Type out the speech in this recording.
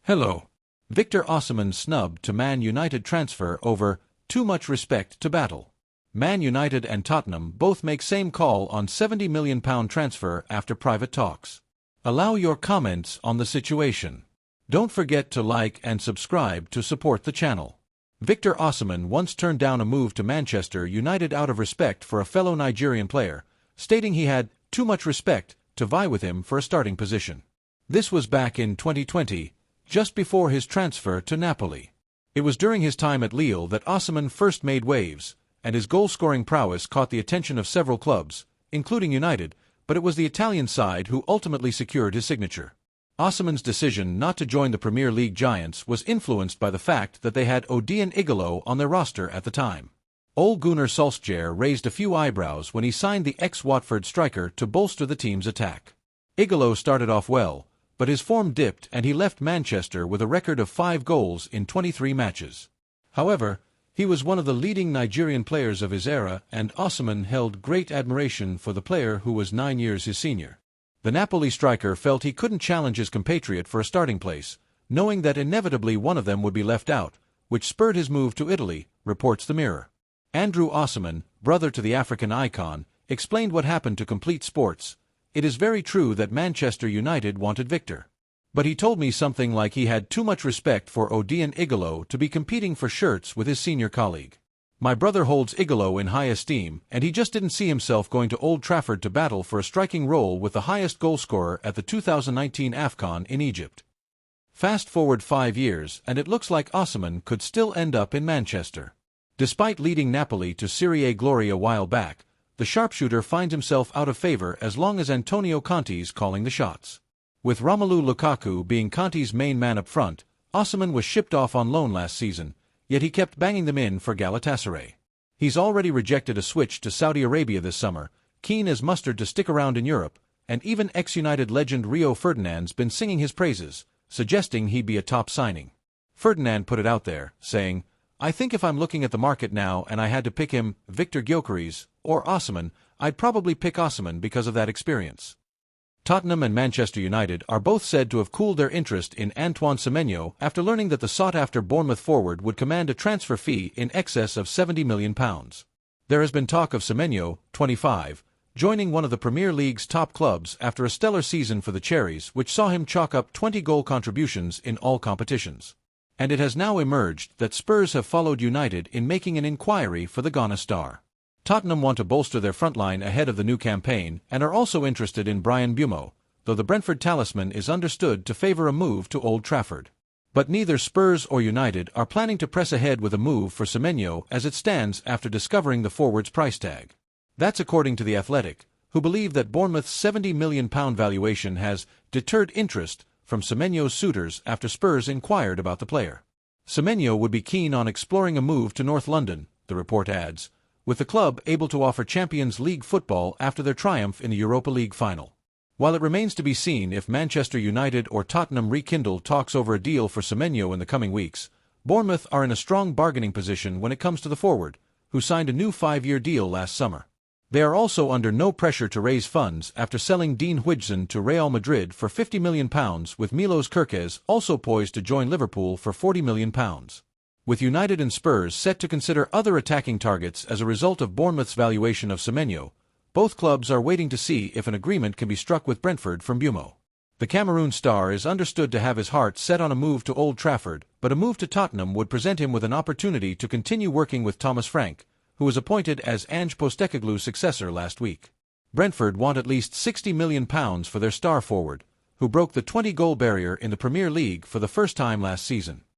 Hello. Victor Osimhen snubbed to Man United transfer over too much respect to battle. Man United and Tottenham both make same call on £70 million transfer after private talks. Allow your comments on the situation. Don't forget to like and subscribe to support the channel. Victor Osimhen once turned down a move to Manchester United out of respect for a fellow Nigerian player, stating he had too much respect to vie with him for a starting position. This was back in 2020, just before his transfer to Napoli. It was during his time at Lille that Osimhen first made waves, and his goal-scoring prowess caught the attention of several clubs, including United, but it was the Italian side who ultimately secured his signature. Osimhen's decision not to join the Premier League giants was influenced by the fact that they had Odion Ighalo on their roster at the time. Ole Gunnar Solskjaer raised a few eyebrows when he signed the ex-Watford striker to bolster the team's attack. Ighalo started off well, but his form dipped and he left Manchester with a record of 5 goals in 23 matches. However, he was one of the leading Nigerian players of his era, and Osimhen held great admiration for the player who was 9 years his senior. The Napoli striker felt he couldn't challenge his compatriot for a starting place, knowing that inevitably one of them would be left out, which spurred his move to Italy, reports the Mirror. Andrew Osimhen, brother to the African icon, explained what happened to Complete Sports. "It is very true that Manchester United wanted Victor. But he told me something like he had too much respect for Odion Ighalo to be competing for shirts with his senior colleague. My brother holds Ighalo in high esteem, and he just didn't see himself going to Old Trafford to battle for a striking role with the highest goalscorer at the 2019 AFCON in Egypt." Fast forward 5 years, and it looks like Osimhen could still end up in Manchester. Despite leading Napoli to Serie A glory a while back, the sharpshooter finds himself out of favor as long as Antonio Conte's calling the shots. With Romelu Lukaku being Conte's main man up front, Osimhen was shipped off on loan last season, yet he kept banging them in for Galatasaray. He's already rejected a switch to Saudi Arabia this summer, keen as mustard to stick around in Europe, and even ex-United legend Rio Ferdinand's been singing his praises, suggesting he'd be a top signing. Ferdinand put it out there, saying, "I think if I'm looking at the market now and I had to pick him, Victor Gyökeres, or Osimhen, I'd probably pick Osimhen because of that experience." Tottenham and Manchester United are both said to have cooled their interest in Antoine Semenyo after learning that the sought-after Bournemouth forward would command a transfer fee in excess of £70 million. There has been talk of Semenyo, 25, joining one of the Premier League's top clubs after a stellar season for the Cherries, which saw him chalk up 20 goal contributions in all competitions. And it has now emerged that Spurs have followed United in making an inquiry for the Ghana star. Tottenham want to bolster their front line ahead of the new campaign and are also interested in Bryan Mbeumo, though the Brentford talisman is understood to favour a move to Old Trafford. But neither Spurs or United are planning to press ahead with a move for Semenyo as it stands after discovering the forward's price tag. That's according to The Athletic, who believe that Bournemouth's £70 million valuation has deterred interest from Semenyo's suitors after Spurs inquired about the player. Semenyo would be keen on exploring a move to North London, the report adds, with the club able to offer Champions League football after their triumph in the Europa League final. While it remains to be seen if Manchester United or Tottenham rekindle talks over a deal for Semenyo in the coming weeks, Bournemouth are in a strong bargaining position when it comes to the forward, who signed a new 5-year deal last summer. They are also under no pressure to raise funds after selling Dean Huijsen to Real Madrid for £50 million, with Milos Kerkez also poised to join Liverpool for £40 million. With United and Spurs set to consider other attacking targets as a result of Bournemouth's valuation of Semenyo, both clubs are waiting to see if an agreement can be struck with Brentford from Mbeumo. The Cameroon star is understood to have his heart set on a move to Old Trafford, but a move to Tottenham would present him with an opportunity to continue working with Thomas Frank, who was appointed as Ange Postecoglou's successor last week. Brentford want at least £60 million for their star forward, who broke the 20-goal barrier in the Premier League for the first time last season.